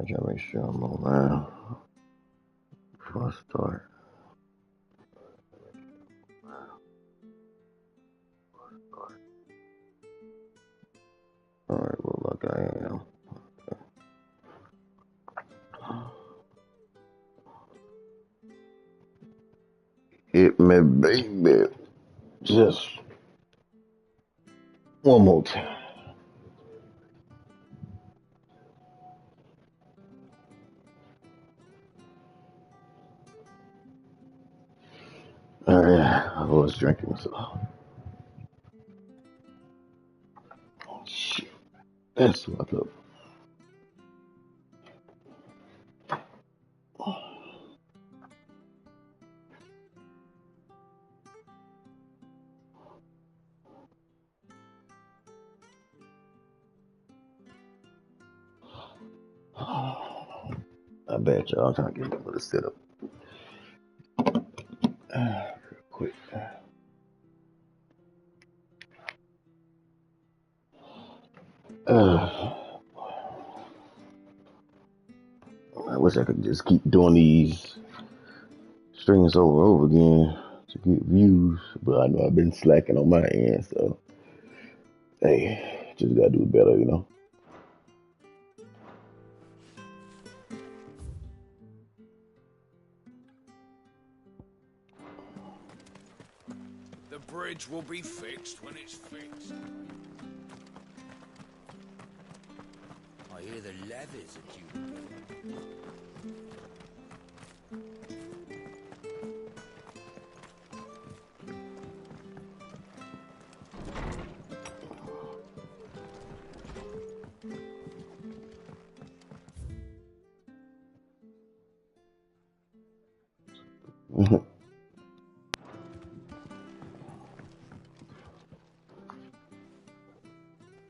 trying to make sure I'm online before I start. Alright, well, look, I am. Hit me, baby. Just one more time. Alright, I was drinking, so. Oh, shit. That's what up. I bet y'all trying to get over the setup. Real quick. I wish I could just keep doing these streams over and over again to get views, but I know I've been slacking on my end, so hey, just gotta do it better, you know. The bridge will be fixed when it's fixed. I hear the levies are due.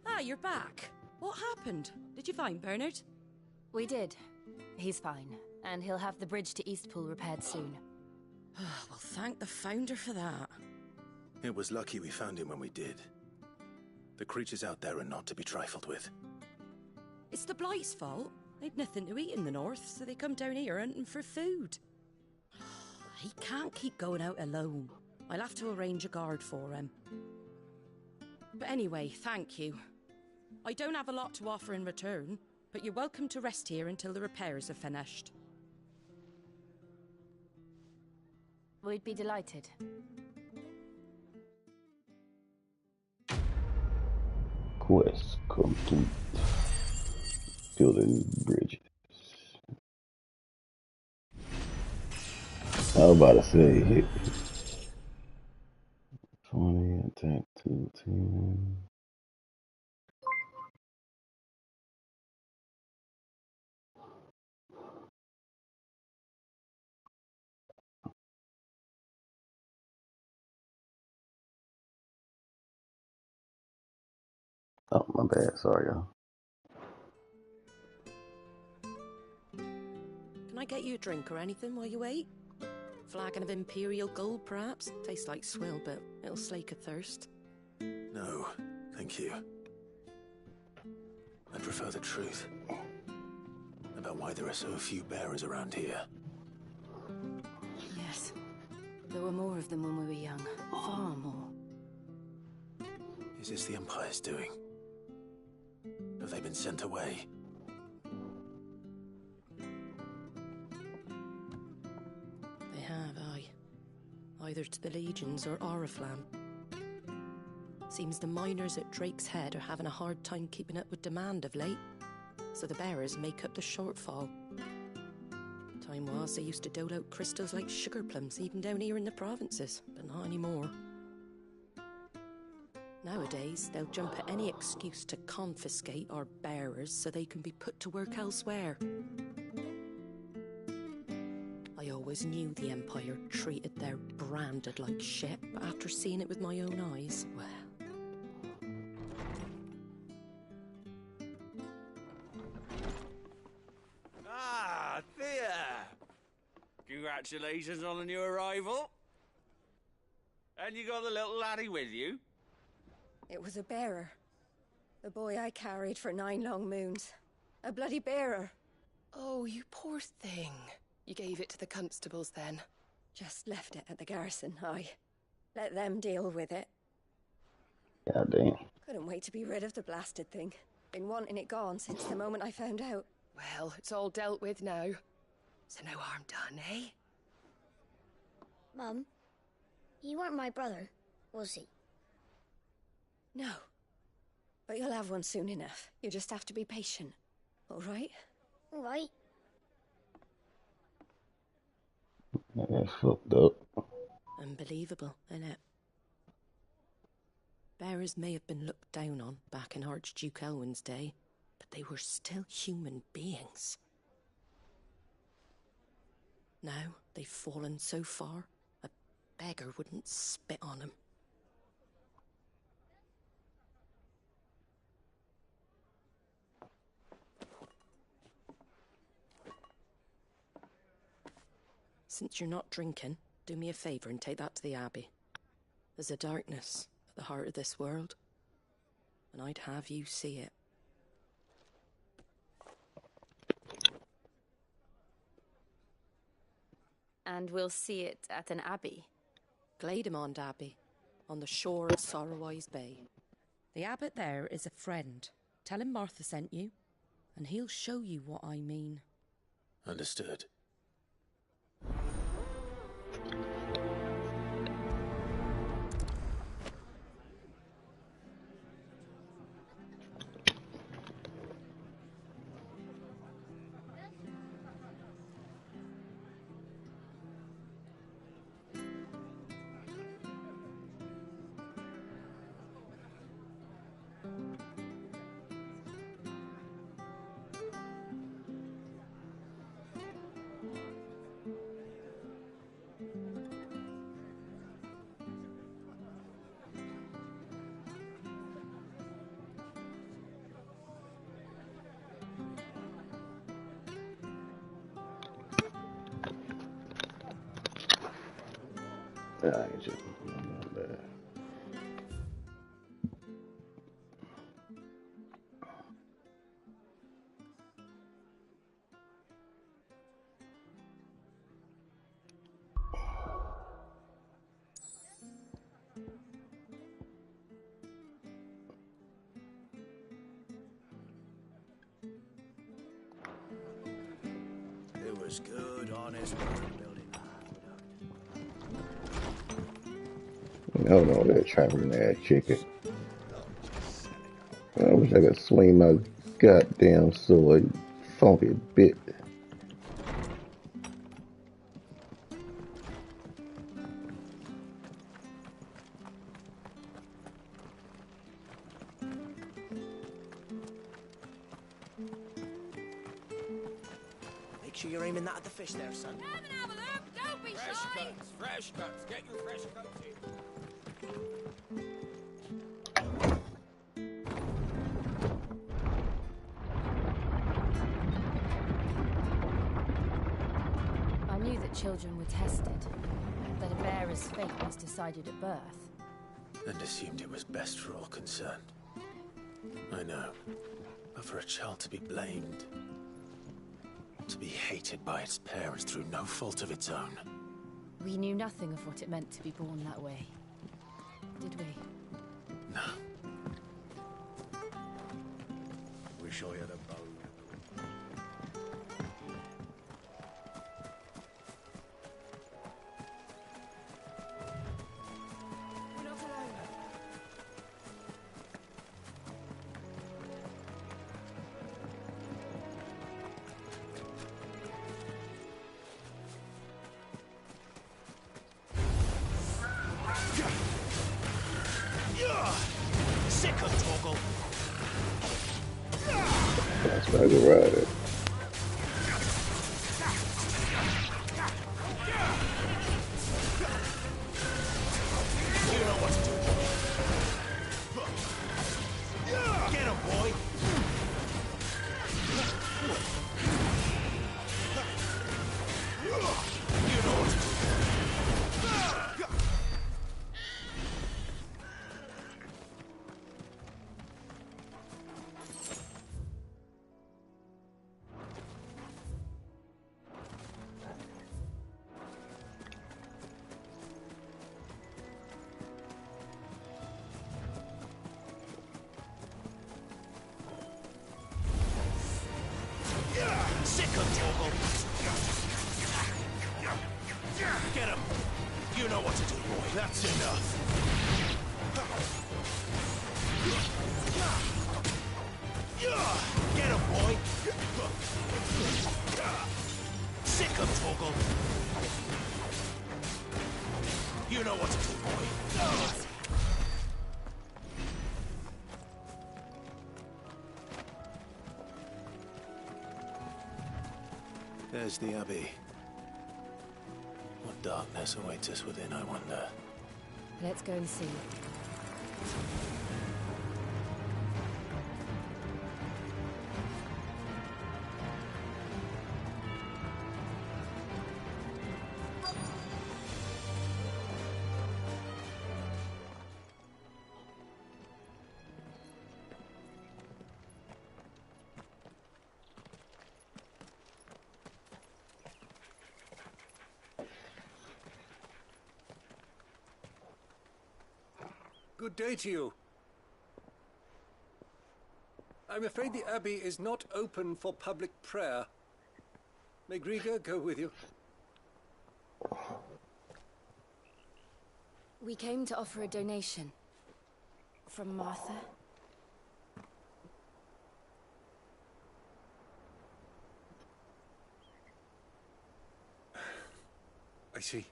Ah, you're back. What happened? Did you find Bernard? We did. He's fine, and he'll have the bridge to Eastpool repaired soon. Well, thank the Founder for that. It was lucky we found him when we did. The creatures out there are not to be trifled with. It's the Blight's fault. They'd nothing to eat in the north, so they come down here hunting for food. He can't keep going out alone. I'll have to arrange a guard for him. But anyway, thank you. I don't have a lot to offer in return, but you're welcome to rest here until the repairs are finished. We'd be delighted. Quest complete. Building bridges. I was about to say, hit 20, attack 210. Oh, my bad. Sorry, y'all. Can I get you a drink or anything while you wait? Flagon of Imperial Gold, perhaps? Tastes like swill, but it'll slake a thirst. No, thank you. I prefer the truth about why there are so few bearers around here. Yes. There were more of them when we were young. Far more. Is this the Empire's doing? Have they been sent away? They have, aye. Either to the Legions or Oriflamme. Seems the miners at Drake's Head are having a hard time keeping up with demand of late, so the bearers make up the shortfall. Time was they used to dole out crystals like sugar plums even down here in the provinces, but not anymore. Nowadays, they'll jump at any excuse to confiscate our bearers so they can be put to work elsewhere. I always knew the Empire treated their branded like shit, but after seeing it with my own eyes, well... Ah, Thea! Congratulations on the new arrival. And you got the little laddie with you? It was a bearer. The boy I carried for 9 long moons. A bloody bearer. Oh, you poor thing. You gave it to the constables then? Just left it at the garrison, aye. Let them deal with it. God damn. Couldn't wait to be rid of the blasted thing. Been wanting it gone since the moment I found out. Well, it's all dealt with now. So no harm done, eh? Mum, he weren't my brother, was he? No. But you'll have one soon enough. You just have to be patient. All right? All right. That's fucked up. Unbelievable, innit? Bearers may have been looked down on back in Archduke Elwin's day, but they were still human beings. Now they've fallen so far, a beggar wouldn't spit on them. Since you're not drinking, do me a favour and take that to the Abbey. There's a darkness at the heart of this world, and I'd have you see it. And we'll see it at an abbey. Glademond Abbey, on the shore of Sorrowwise Bay. The abbot there is a friend. Tell him Martha sent you, and he'll show you what I mean. Understood. I ain't just not bad. It was good, honest work building. No, no, that traveling ass chicken. I wish I could swing my goddamn sword, you funky bit. Make sure you're aiming that at the fish there, son. Come and have a look, don't be Fresh shy! cuts, fresh cuts. Get your fresh cuts in. I knew that children were tested, that a bearer's fate was decided at birth. And assumed it was best for all concerned. I know. But for a child to be blamed, to be hated by its parents through no fault of its own. We knew nothing of what it meant to be born that way, did we? No. Wish I had a bone. We're not alone. Sick of Torgal. That's why I go ride it. You know what to do. Get him, boy. You know what to do. 'em, Torgal. Get him! You know what to do, boy. That's enough. Get him, boy! Sick him, Torgal. You know what to do, boy. There's the Abbey. What darkness awaits us within, I wonder. Let's go and see. Good day to you. I'm afraid the Abbey is not open for public prayer. May Griga go with you? We came to offer a donation. From Martha. I see.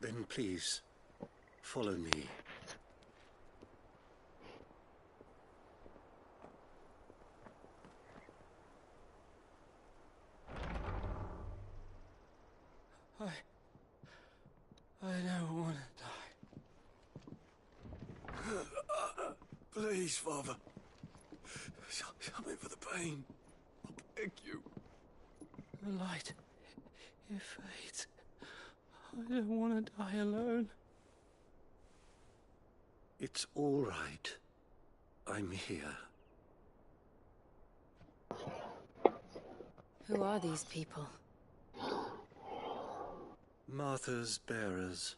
Then please, follow me. I don't want to die. Please, Father. Show me for the pain. I beg you. The light, it fades. I don't want to die alone. It's all right. I'm here. Who are these people? Martha's bearers.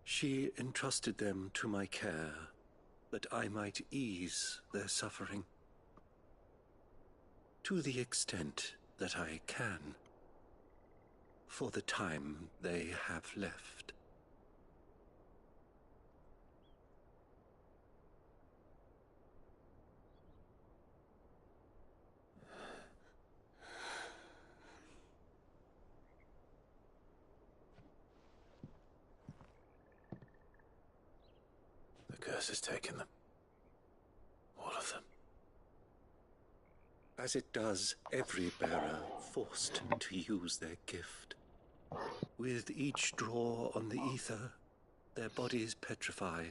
She entrusted them to my care, that I might ease their suffering. To the extent that I can. For the time they have left. The curse has taken them. All of them. As it does every bearer forced to use their gift. With each draw on the ether, their bodies petrify,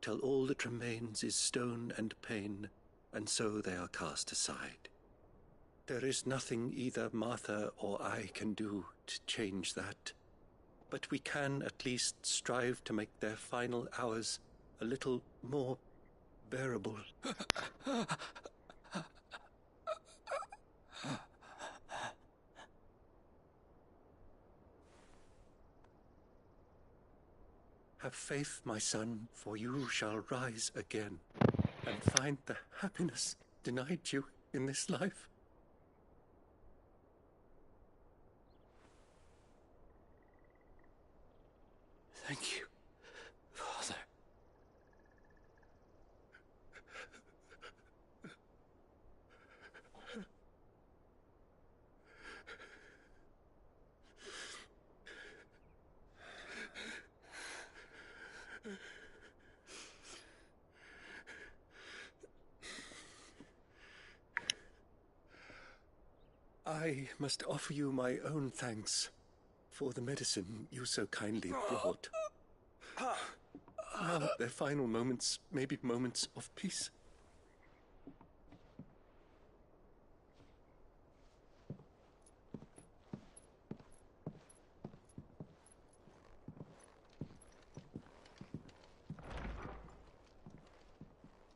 till all that remains is stone and pain, and so they are cast aside. There is nothing either Martha or I can do to change that, but we can at least strive to make their final hours a little more bearable. Have faith, my son, for you shall rise again, and find the happiness denied you in this life. Thank you, Father. I must offer you my own thanks for the medicine you so kindly brought. Now their final moments may be moments of peace.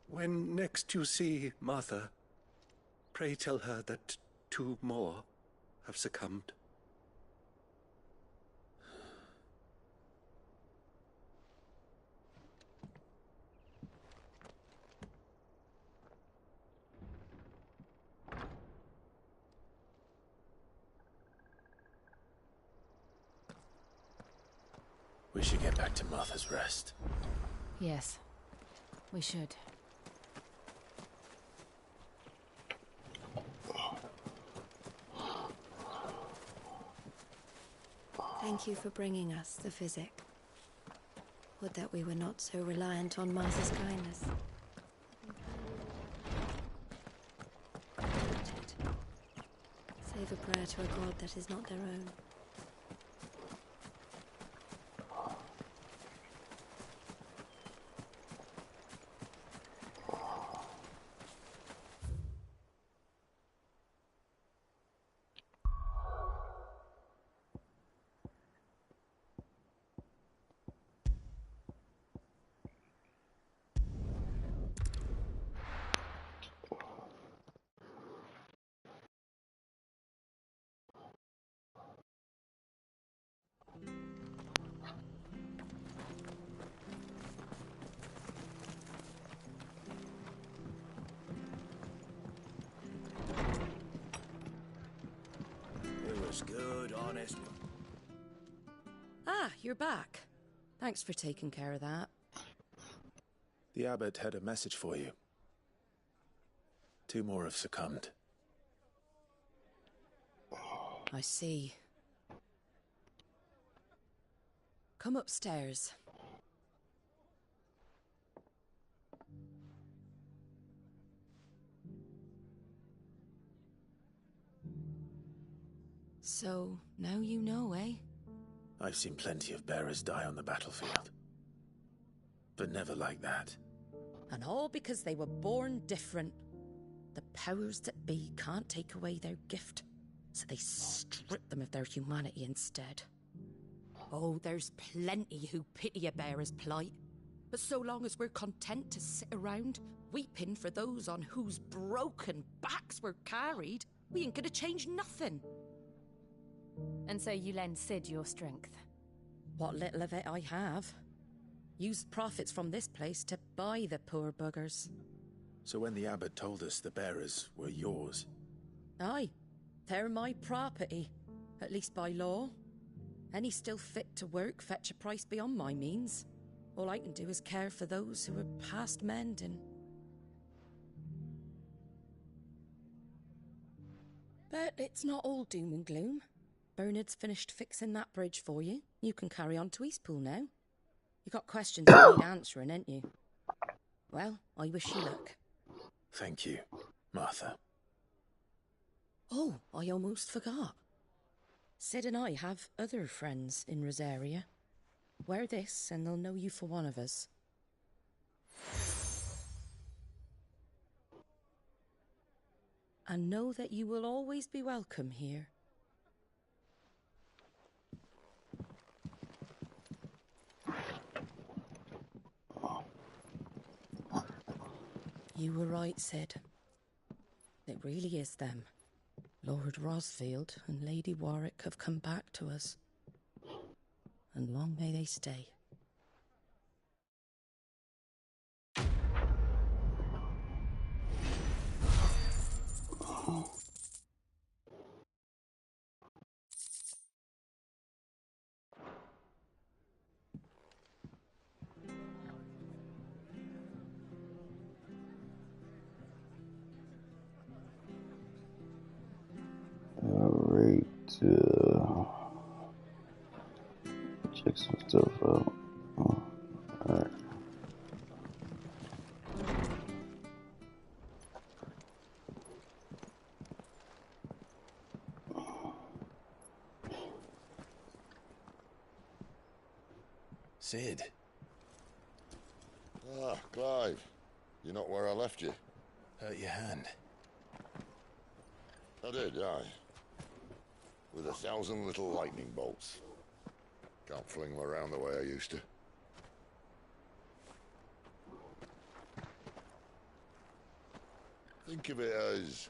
When next you see Martha, pray tell her that 2 more have succumbed. We should get back to Martha's Rest. Yes, we should. Thank you for bringing us the physic. Would that we were not so reliant on Martha's kindness. Save a prayer to a god that is not their own. It was good, honest. Ah, you're back. Thanks for taking care of that. The abbot had a message for you. 2 more have succumbed. I see. Come upstairs. So, now you know, eh? I've seen plenty of bearers die on the battlefield. But never like that. And all because they were born different. The powers that be can't take away their gift, so they strip them of their humanity instead. Oh, there's plenty who pity a bearer's plight. But so long as we're content to sit around, weeping for those on whose broken backs we're carried, we ain't gonna change nothing. And so you lend Sid your strength. What little of it I have. Used profits from this place to buy the poor buggers. So when the abbot told us the bearers were yours... Aye, they're my property, at least by law. Any still fit to work fetch a price beyond my means. All I can do is care for those who are past mending. But it's not all doom and gloom. Bernard's finished fixing that bridge for you. You can carry on to Eastpool now. You got questions you need answering, ain't you? Well, I wish you luck. Thank you, Martha. Oh, I almost forgot. Sid and I have other friends in Rosaria. Wear this and they'll know you for one of us. And know that you will always be welcome here. You were right, Sid. It really is them. Lord Rosfield and Lady Warwick have come back to us. And long may they stay. Alright, check some stuff out. Alright. Sid. Ah, Clive. You're not where I left you. Hurt your hand. I did, aye. With 1,000 little lightning bolts. Can't fling them around the way I used to. Think of it as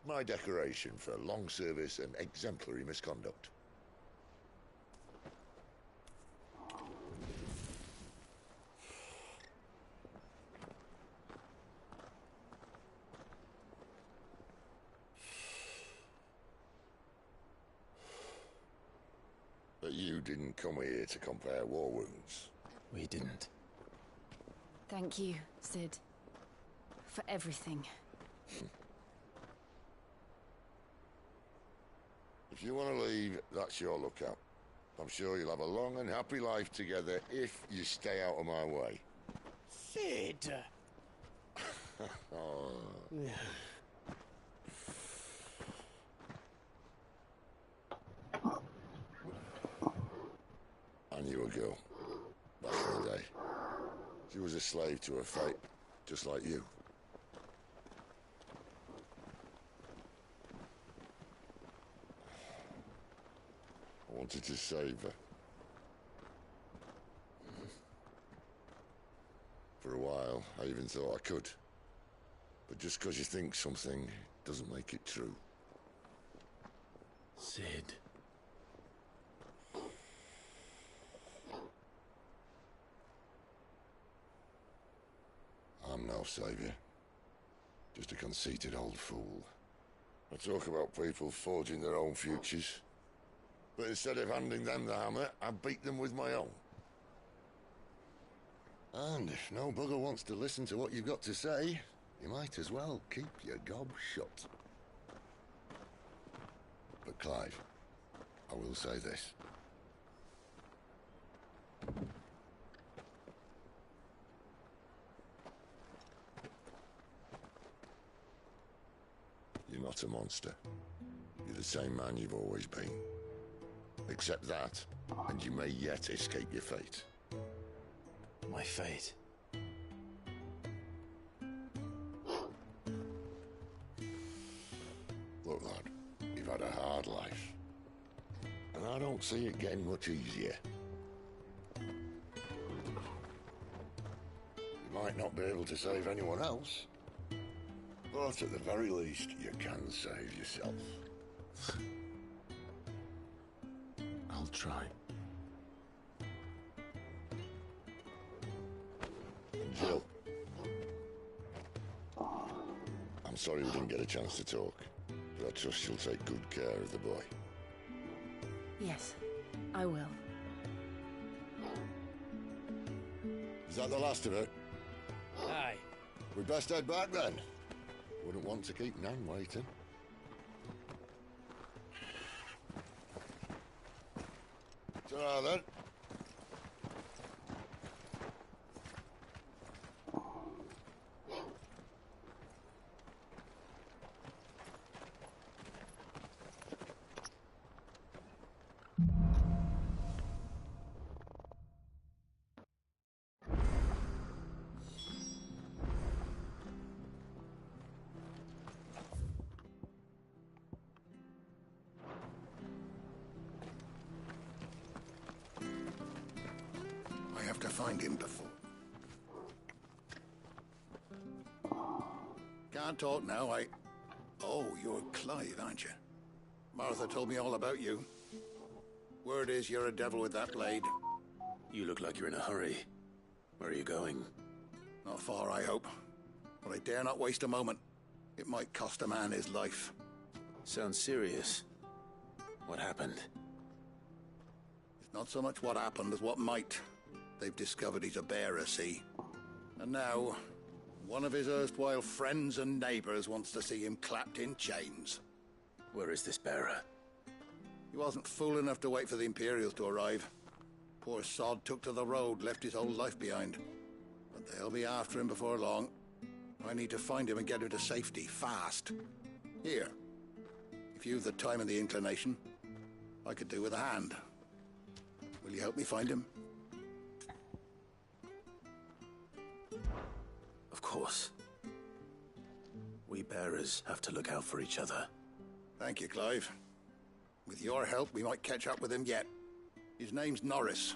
my decoration for long service and exemplary misconduct. But you'd didn't come here to compare war wounds. We didn't. Thank you, Sid. For everything. If you want to leave, that's your lookout. I'm sure you'll have a long and happy life together if you stay out of my way. Sid! Oh. I knew a girl back in the day. She was a slave to her fate, just like you. I wanted to save her. For a while, I even thought I could. But just because you think something doesn't make it true. Sid. I'm no savior. Just a conceited old fool. I talk about people forging their own futures. But instead of handing them the hammer, I beat them with my own. And if no bugger wants to listen to what you've got to say, you might as well keep your gob shut. But Clive, I will say this. You're not a monster. You're the same man you've always been. Accept that, and you may yet escape your fate. My fate. Look, lad, you've had a hard life. And I don't see it getting much easier. You might not be able to save anyone else, but at the very least, you can save yourself. I'll try. Jill. I'm sorry we didn't get a chance to talk, but I trust you'll take good care of the boy. Yes, I will. Is that the last of it? Aye. We'd best head back then. Wouldn't want to keep Nan waiting. Ta-ra then. I have to find him before. Can't talk now, Oh, you're Clive, aren't you? Martha told me all about you. Word is you're a devil with that blade. You look like you're in a hurry. Where are you going? Not far, I hope. But I dare not waste a moment. It might cost a man his life. Sounds serious. What happened? It's not so much what happened as what might. They've discovered he's a bearer, see? And now, one of his erstwhile friends and neighbors wants to see him clapped in chains. Where is this bearer? He wasn't fool enough to wait for the Imperials to arrive. Poor sod took to the road, left his whole life behind. But they'll be after him before long. I need to find him and get him to safety, fast. Here. If you've the time and the inclination, I could do with a hand. Will you help me find him? Of course. We bearers have to look out for each other. Thank you, Clive. With your help, we might catch up with him yet. His name's Norris.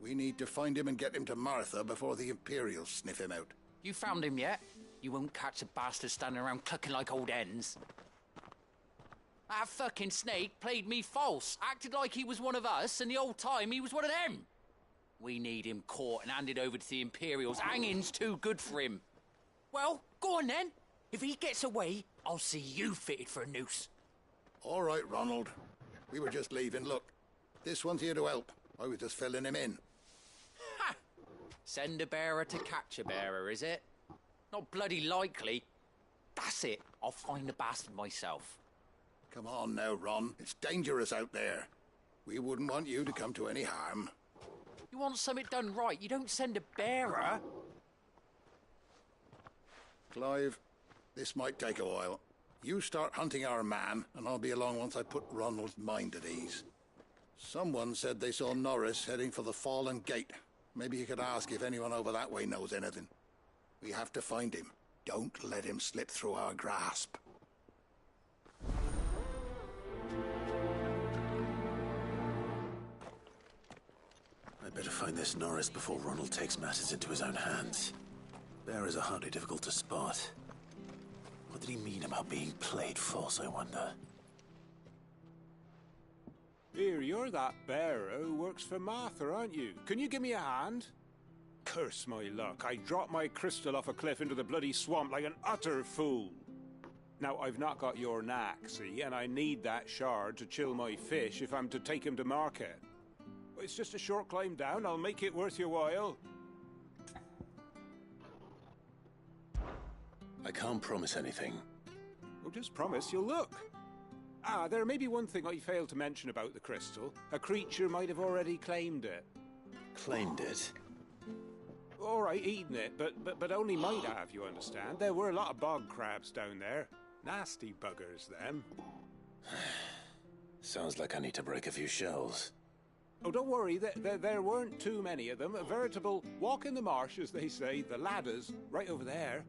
We need to find him and get him to Martha before the Imperials sniff him out. You found him yet? You won't catch a bastard standing around clucking like old hens. That fucking snake played me false, acted like he was one of us, and the whole time he was one of them. We need him caught and handed over to the Imperials. Hanging's too good for him. Well, go on then. If he gets away, I'll see you fitted for a noose. All right, Ronald. We were just leaving. Look, This one's here to help. I was just filling him in. Ha! Send a bearer to catch a bearer, is it? Not bloody likely. That's it. I'll find the bastard myself. Come on now, Ron. It's dangerous out there. We wouldn't want you to come to any harm. You want something done right, you don't send a bearer. Clive, this might take a while. You start hunting our man, and I'll be along once I put Ronald's mind at ease. Someone said they saw Norris heading for the Fallen Gate. Maybe you could ask if anyone over that way knows anything. We have to find him. Don't let him slip through our grasp. I'd better find this Norris before Ronald takes matters into his own hands. Bearers are hardly difficult to spot. What did he mean about being played false, I wonder? Here, you're that bearer who works for Martha, aren't you? Can you give me a hand? Curse my luck, I dropped my crystal off a cliff into the bloody swamp like an utter fool. Now, I've not got your knack, see, and I need that shard to chill my fish if I'm to take him to market. It's just a short climb down, I'll make it worth your while. I can't promise anything. Well, just promise you'll look. Ah, there may be one thing I failed to mention about the crystal. A creature might have already claimed it. Claimed it? All right, eaten it, but only might have, you understand. There were a lot of bog crabs down there. Nasty buggers, them. Sounds like I need to break a few shells. Oh, don't worry, there weren't too many of them. A veritable walk in the marsh, as they say, the ladders, right over there.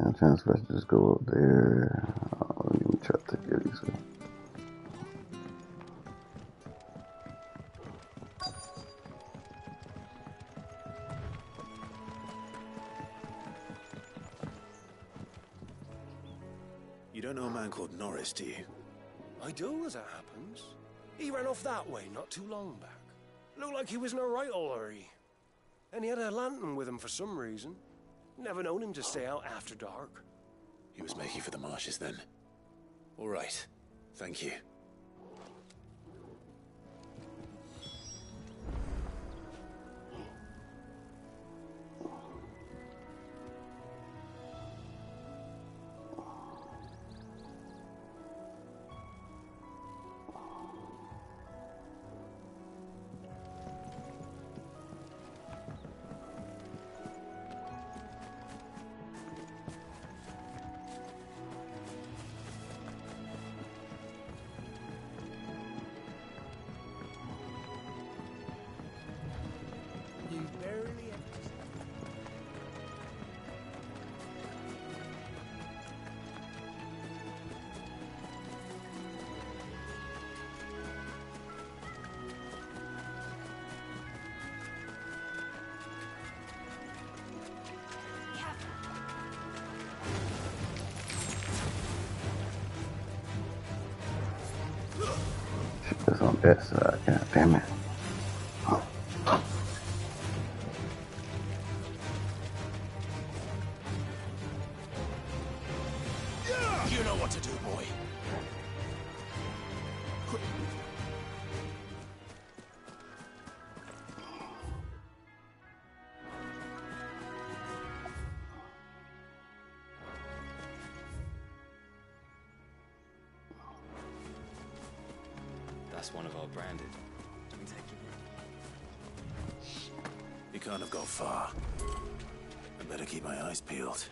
I'm trying to just go up there. Let me try to get these. You don't know a man called Norris, do you? I do, as it happens. He ran off that way not too long back. Looked like he was in a right old hurry. And he had a lantern with him for some reason. Never known him to stay out after dark. He was making for the marshes then. All right. Thank you. It's on that side. God damn it. You know what to do, boy. That's one of our branded. Do we take your word? He can't have gone far. I better keep my eyes peeled.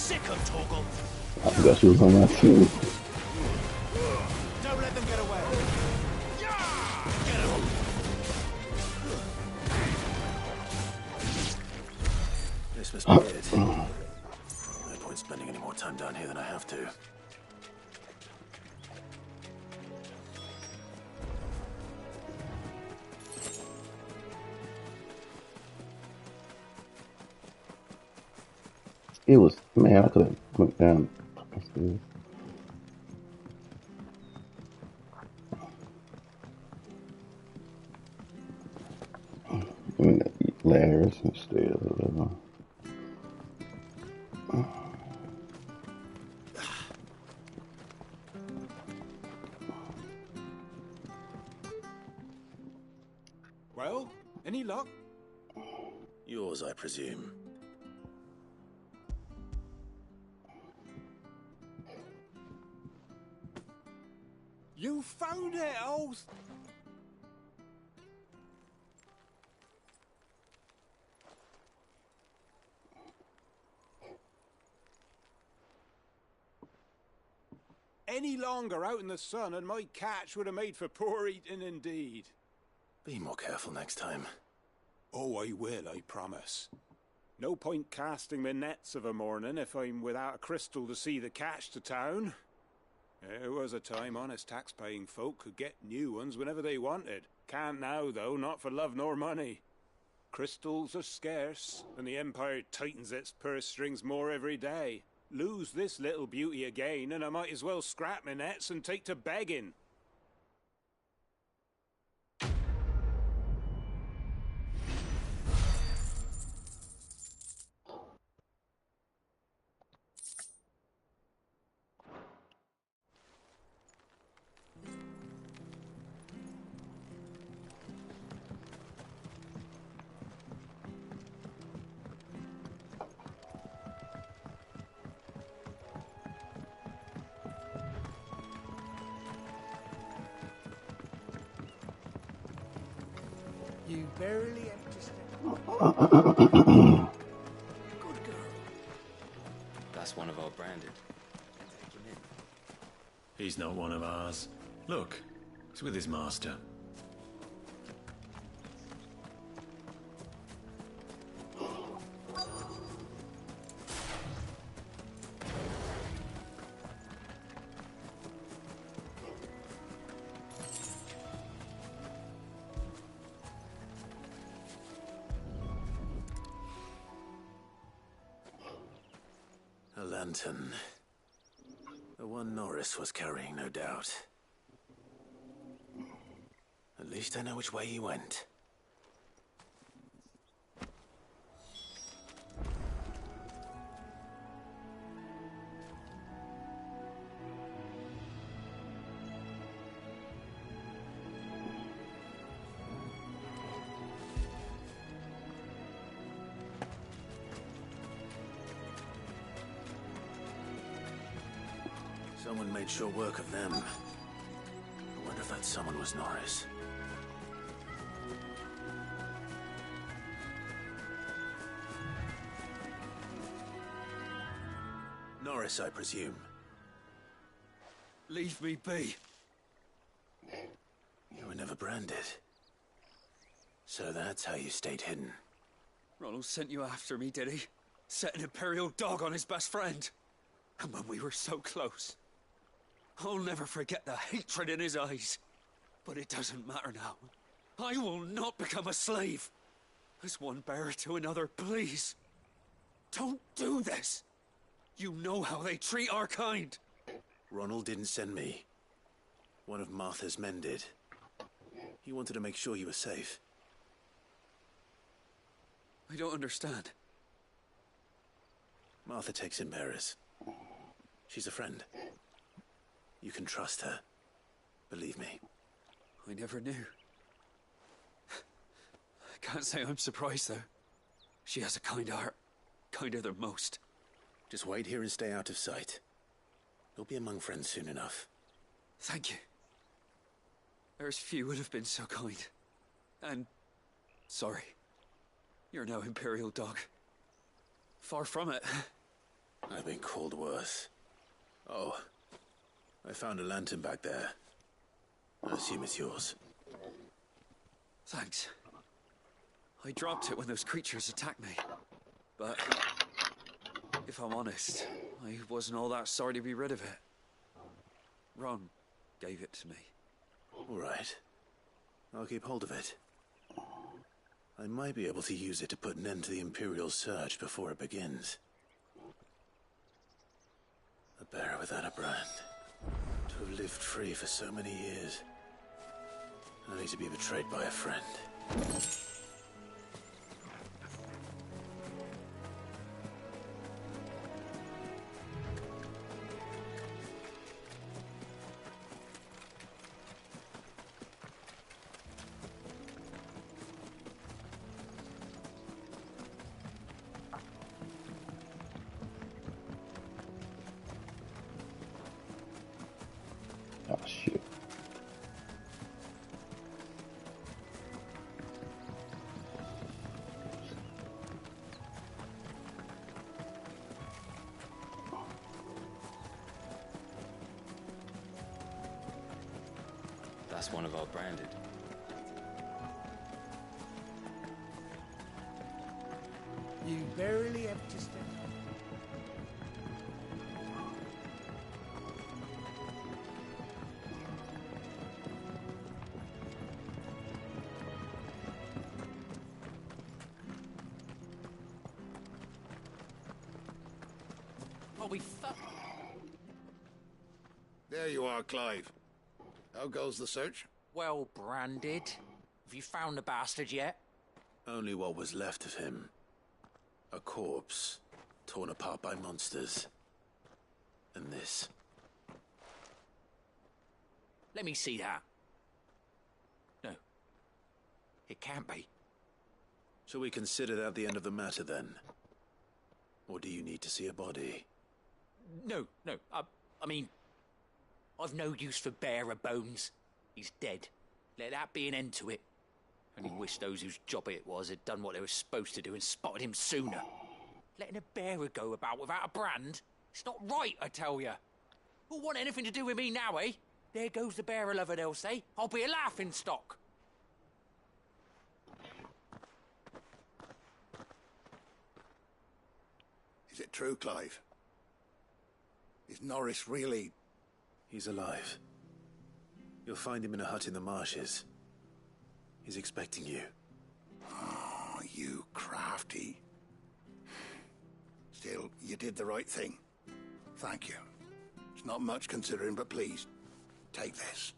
sick of Torgal. I forgot she was on my team. Don't let them get away. Get him. This must be it. No point spending any more time down here than I have to. It was, man, I could have went down the stairs. I mean, ladders and stairs or whatever. Well, any luck? Yours, I presume. You found it, old... Any longer out in the sun and my catch would have made for poor eating indeed. Be more careful next time. Oh, I will, I promise. No point casting my nets of a morning if I'm without a crystal to see the catch to town. There was a time honest tax-paying folk could get new ones whenever they wanted. Can't now, though, not for love nor money. Crystals are scarce, and the Empire tightens its purse strings more every day. Lose this little beauty again, and I might as well scrap my nets and take to begging. You barely understand. Good girl. That's one of our branded. Take him in. He's not one of ours. Look, he's with his master. A lantern. The one Norris was carrying, no doubt. At least I know which way he went. Someone made sure work of them. I wonder if that someone was Norris. Norris, I presume. Leave me be. You were never branded. So that's how you stayed hidden. Ronald sent you after me, did he? Set an Imperial dog on his best friend. And when we were so close. I'll never forget the hatred in his eyes. But it doesn't matter now. I will not become a slave. As one bearer to another, please. Don't do this. You know how they treat our kind. Ronald didn't send me. One of Martha's men did. He wanted to make sure you were safe. I don't understand. Martha takes in bearers. She's a friend. You can trust her. Believe me. I never knew. I can't say I'm surprised, though. She has a kind heart. Kinder than most. Just wait here and stay out of sight. You'll be among friends soon enough. Thank you. There's few would have been so kind. And... sorry. You're no Imperial dog. Far from it. I've been called worse. Oh, I found a lantern back there. I assume it's yours. Thanks. I dropped it when those creatures attacked me. But if I'm honest, I wasn't all that sorry to be rid of it. Ron gave it to me. All right. I'll keep hold of it. I might be able to use it to put an end to the Imperial Surge before it begins. A bearer without a brand. To have lived free for so many years. Only to be betrayed by a friend. Oh, shit. That's one of our branded. You barely have to step. Oh, we fuck. There you are, Clive. How goes the search? Well branded. Have you found the bastard yet? Only what was left of him. A corpse, torn apart by monsters. And this. Let me see that. No. It can't be. Shall we consider that the end of the matter, then? Or do you need to see a body? No. I mean, I've no use for bearer bones. He's dead. Let that be an end to it. Only wish those whose job it was had done what they were supposed to do and spotted him sooner. Letting a bearer go about without a brand? It's not right, I tell you. Who'll want anything to do with me now, eh? There goes the bearer lover, they'll say. I'll be a laughing stock. Is it true, Clive? Is Norris really... He's alive. You'll find him in a hut in the marshes. He's expecting you. Oh, you crafty. Still, you did the right thing. Thank you. It's not much considering, but please, take this.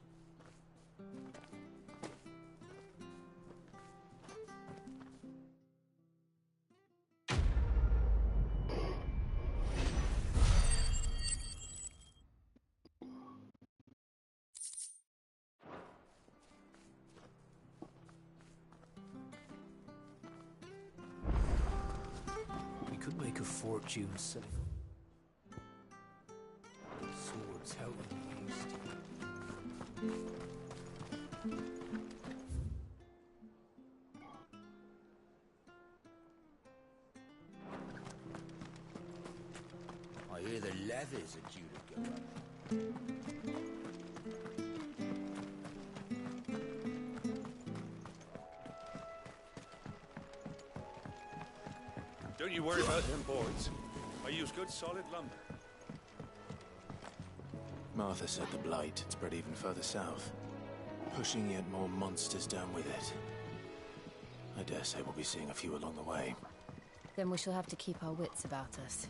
We could make a fortune selling swords out in the east. I hear the leathers are due to go up. Don't you worry about them boards. I use good solid lumber. Martha said the blight had spread even further south, pushing yet more monsters down with it. I dare say we'll be seeing a few along the way. Then we shall have to keep our wits about us.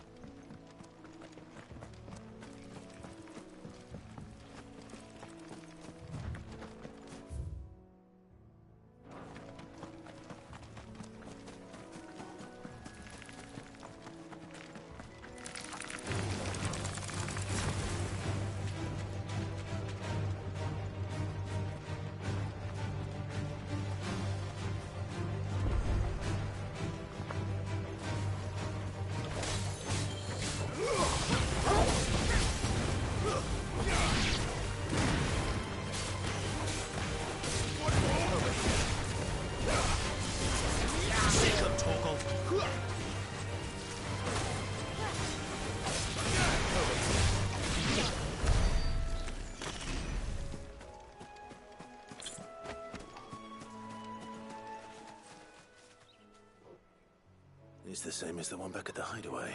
It's the same as the one back at the hideaway.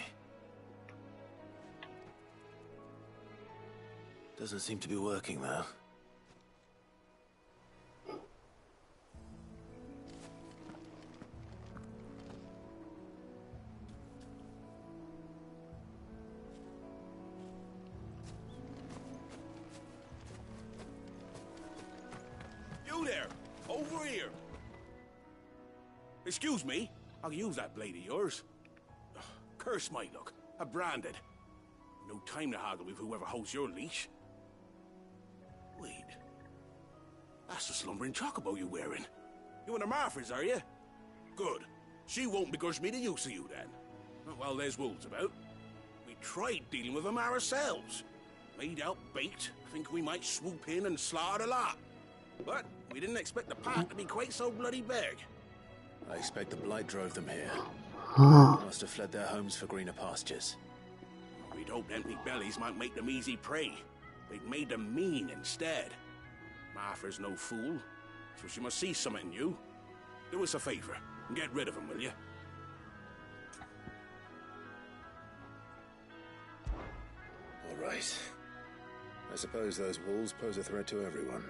Doesn't seem to be working, though. You there! Over here! Excuse me, I'll use that blade of yours. Ugh, curse my luck. I'm branded. No time to haggle with whoever holds your leash. Wait. That's the slumbering chocobo you're wearing. You and the Marfors, are you? Good. She won't begrudge me the use of you, then. Well, there's wolves about. We tried dealing with them ourselves. Made out baked, think we might swoop in and slaughter the lot. But we didn't expect the pack to be quite so bloody big. I expect the blight drove them here. They must have fled their homes for greener pastures. We'd hoped empty bellies might make them easy prey. They'd made them mean instead. Martha's no fool, so she must see something in you. Do us a favor and get rid of them, will you? All right. I suppose those wolves pose a threat to everyone.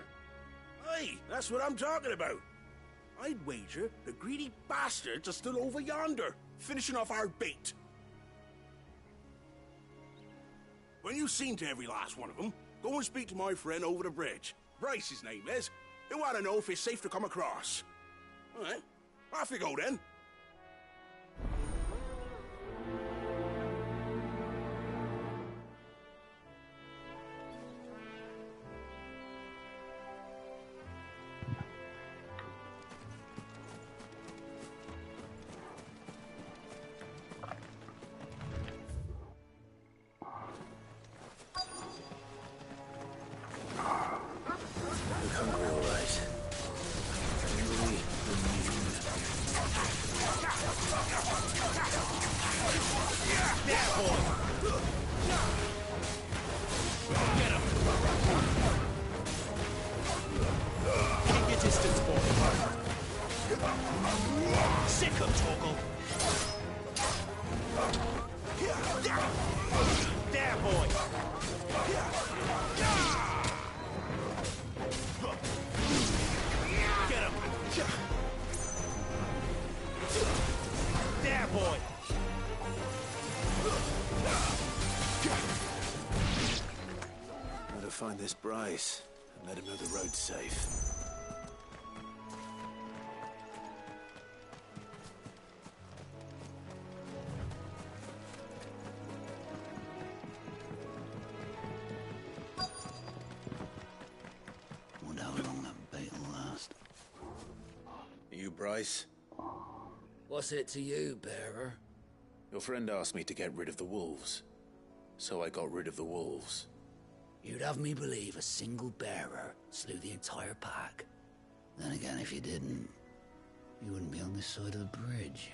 Hey, that's what I'm talking about. I'd wager the greedy bastards are still over yonder, finishing off our bait. When you've seen to every last one of them, go and speak to my friend over the bridge. Bryce, his name is. He'll want to know if it's safe to come across. All right, off you go then. Find this Bryce and let him know the road's safe. Wonder how long that bait will last. You Bryce? What's it to you, bearer? Your friend asked me to get rid of the wolves, so I got rid of the wolves. You'd have me believe a single bearer slew the entire pack. Then again, if you didn't, you wouldn't be on this side of the bridge.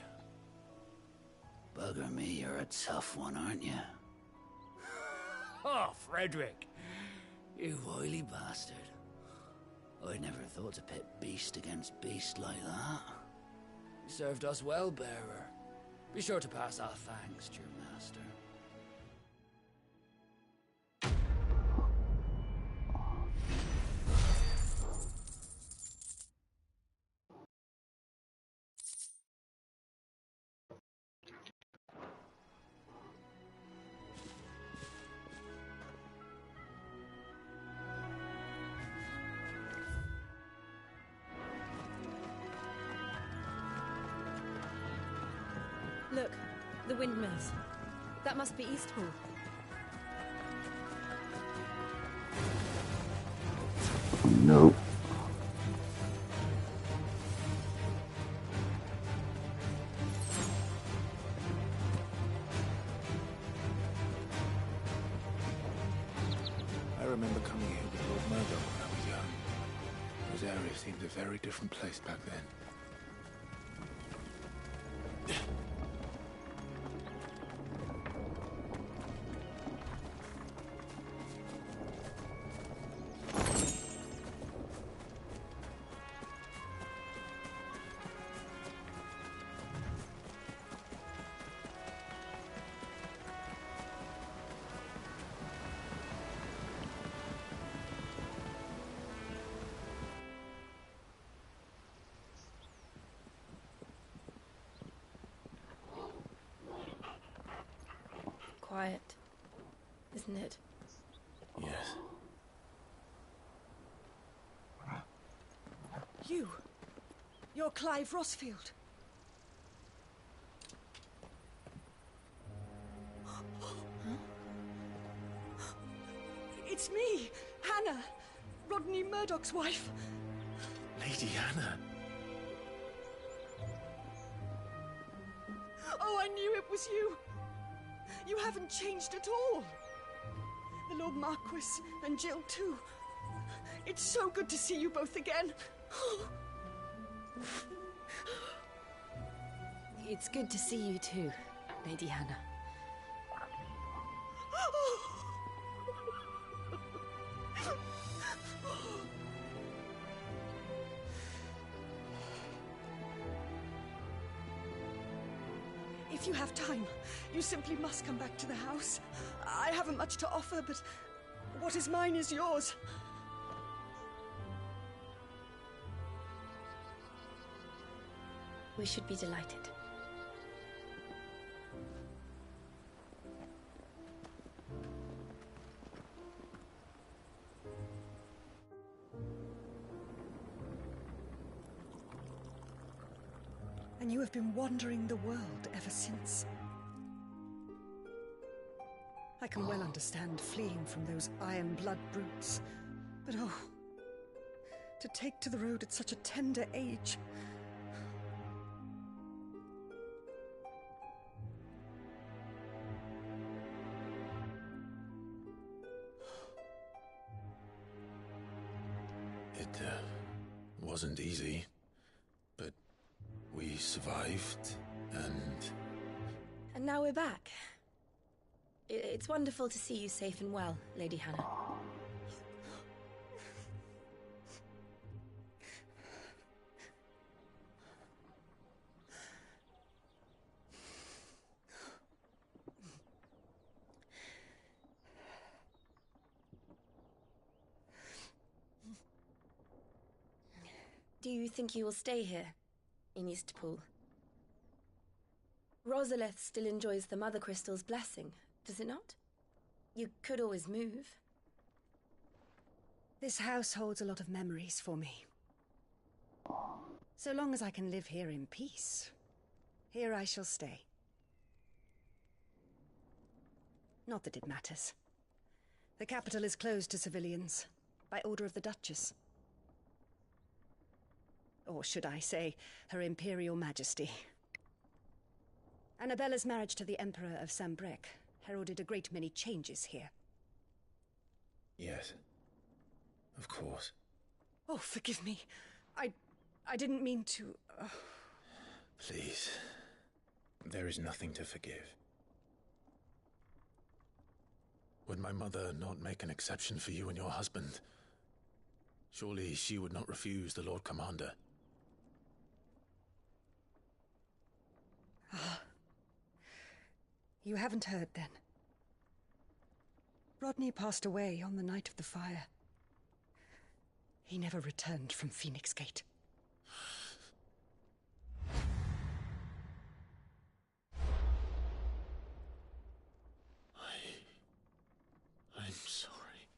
Bugger me, you're a tough one, aren't you? Oh, Frederick! You wily bastard. I'd never thought to pit beast against beast like that. You served us well, bearer. Be sure to pass our thanks to your master. Look, the windmills. That must be Eastpool. Nope. I remember coming here with Lord Murdoch when I was young. This area seemed a very different place back then. quiet, isn't it? Yes. You're Clive Rossfield. It's me, Hannah, Rodney Murdoch's wife. Lady Hannah. Oh, I knew it was you. You haven't changed at all. The Lord Marquis and Jill too. It's so good to see you both again. It's good to see you too, Lady Hannah. If you have time, you simply must come back to the house. I haven't much to offer, but what is mine is yours. We should be delighted. And you have been wandering the world ever since. I can well understand fleeing from those iron blood brutes, but oh, to take to the road at such a tender age. It wasn't easy, but we survived, and... And now we're back. It's wonderful to see you safe and well, Lady Hannah. Do you think you will stay here, in Eastpool? Rosalith still enjoys the Mother Crystal's blessing, does it not? You could always move. This house holds a lot of memories for me. So long as I can live here in peace, here I shall stay. Not that it matters. The capital is closed to civilians, by order of the Duchess. Or should I say, Her Imperial Majesty. Annabella's marriage to the Emperor of Sambrec heralded a great many changes here. Yes. Of course. Oh, forgive me. I didn't mean to... Please. There is nothing to forgive. Would my mother not make an exception for you and your husband? Surely she would not refuse the Lord Commander. Ah. You haven't heard, then. Rodney passed away on the night of the fire. He never returned from Phoenix Gate. I'm sorry.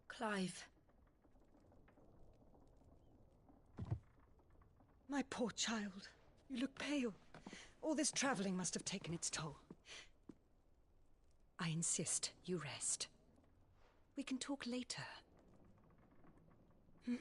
Clive. My poor child. You look pale. All this traveling must have taken its toll. I insist you rest. We can talk later. Hmm?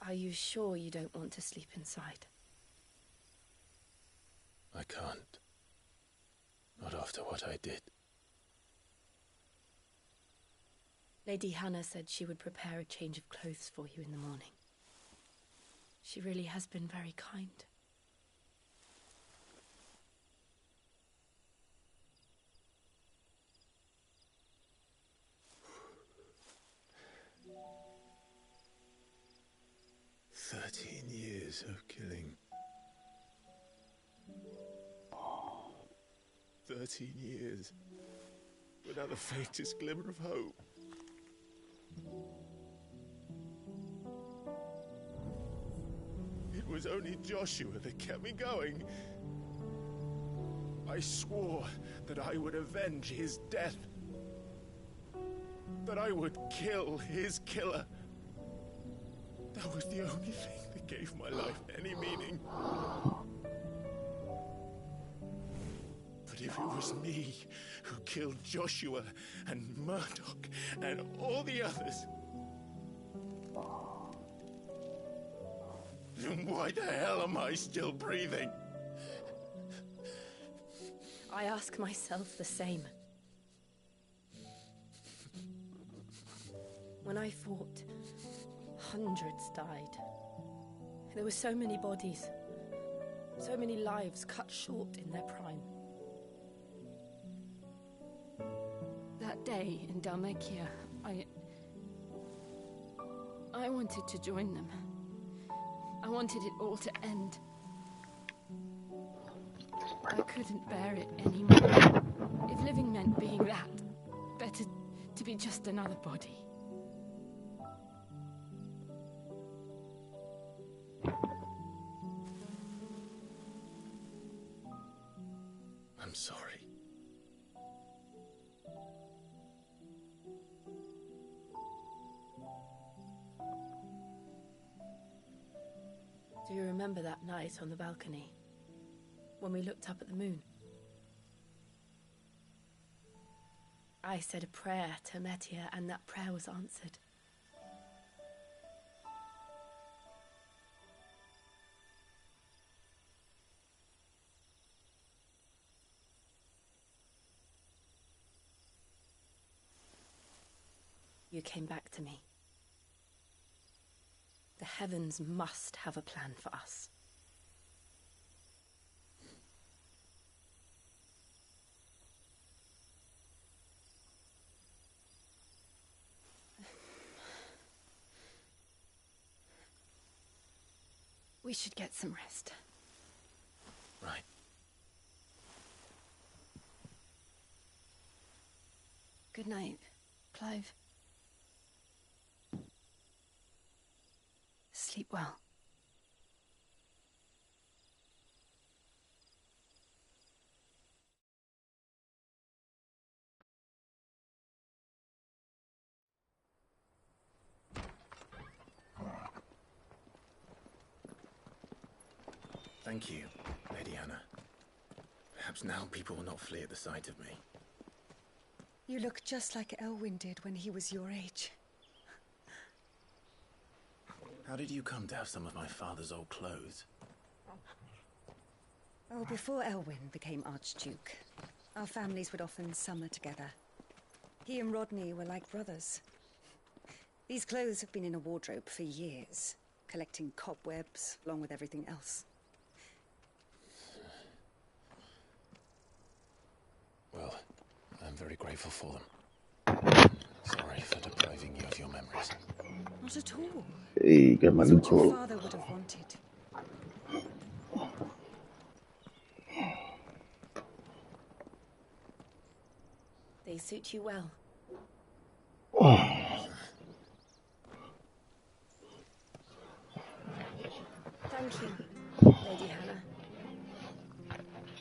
Are you sure you don't want to sleep inside? I can't. Not after what I did. Lady Hannah said she would prepare a change of clothes for you in the morning. She really has been very kind. "13 years of killing. 13 years without the faintest glimmer of hope. It was only Joshua that kept me going. I swore that I would avenge his death. That I would kill his killer. That was the only thing that gave my life any meaning. But if it was me who killed Joshua and Murdoch and all the others, then why the hell am I still breathing? I ask myself the same. When I fought, hundreds died. There were so many bodies, so many lives cut short in their prime. That day in Dalmekia, I wanted to join them. I wanted it all to end. I couldn't bear it anymore. If living meant being that, better to be just another body. I'm sorry. Do you remember that night on the balcony? When we looked up at the moon? I said a prayer to Metia, and that prayer was answered. You came back to me. The heavens must have a plan for us. We should get some rest. Right. Good night, Clive. Sleep well. Thank you, Lady Hannah. Perhaps now people will not flee at the sight of me. You look just like Elwyn did when he was your age. How did you come to have some of my father's old clothes? Oh, before Elwyn became Archduke, our families would often summer together. He and Rodney were like brothers. These clothes have been in a wardrobe for years, collecting cobwebs along with everything else. Well, I'm very grateful for them. Sorry for depriving you of your memories. Not at all. Hey, got my It's new what your coat. father would have wanted. They suit you well. Thank you, Lady Hannah.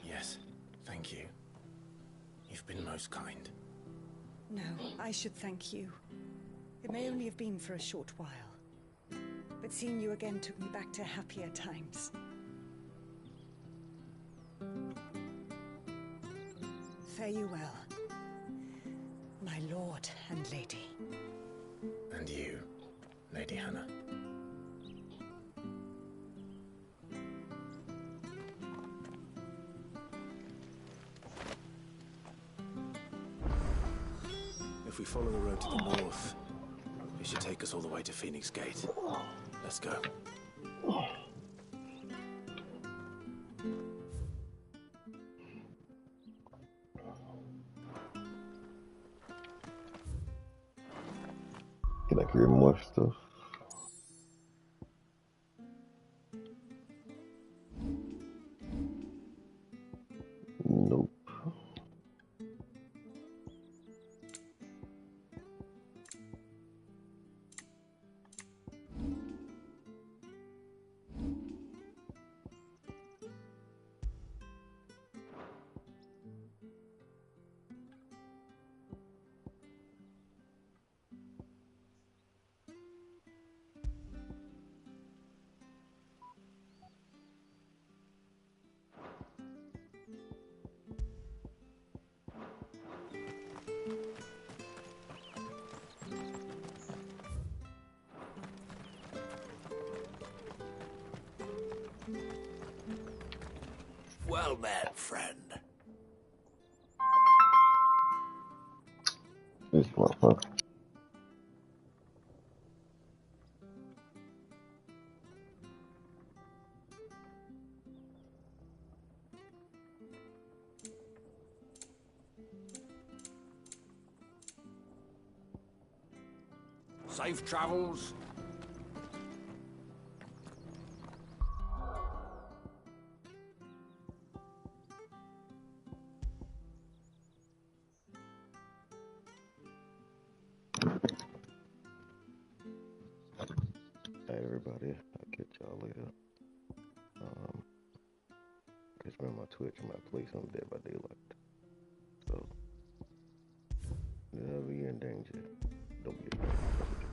Yes, thank you. You've been most kind. No, I should thank you. It may only have been for a short while, but seeing you again took me back to happier times. Fare you well, my lord and lady. And you, Lady Hannah. If we follow the road to the north, it should take us all the way to Phoenix Gate. Let's go. Can I create more stuff? Nope. Well met, friend. This motherfucker. Safe travels. Hey everybody, I'll catch y'all later. Catch me on my Twitch and my play some Dead by Daylight. So, never be in danger. Don't be afraid.